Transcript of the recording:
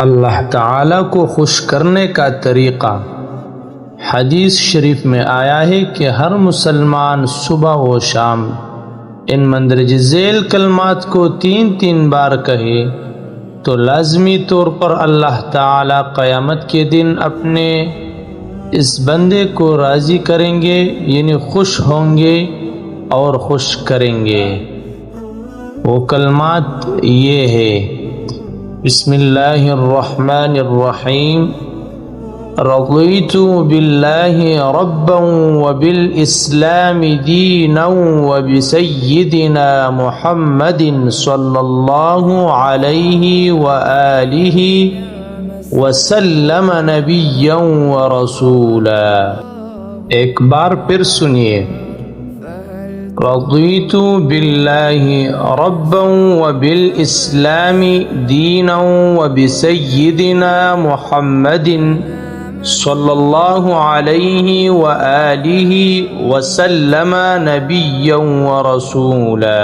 اللہ تعالیٰ کو خوش کرنے کا طریقہ۔ حدیث شریف میں آیا ہے کہ ہر مسلمان صبح و شام ان مندرجہ ذیل کلمات کو 3 بار کہے تو لازمی طور پر اللہ تعالیٰ قیامت کے دن اپنے اس بندے کو راضی کریں گے، یعنی خوش ہوں گے اور خوش کریں گے۔ وہ کلمات یہ ہے: بسم اللہ الرحمن الرحیم، رضیت باللہ ربا وبالاسلام دینا وبسیدنا محمد صلی اللہ علیہ وآلہ وسلم نبیا ورسولا۔ ایک بار پھر سنیے: رضیت باللہ ربا وبالاسلام دینا وبسیدنا محمد صلی اللہ علیہ وآلہ وسلم نبیا ورسولا۔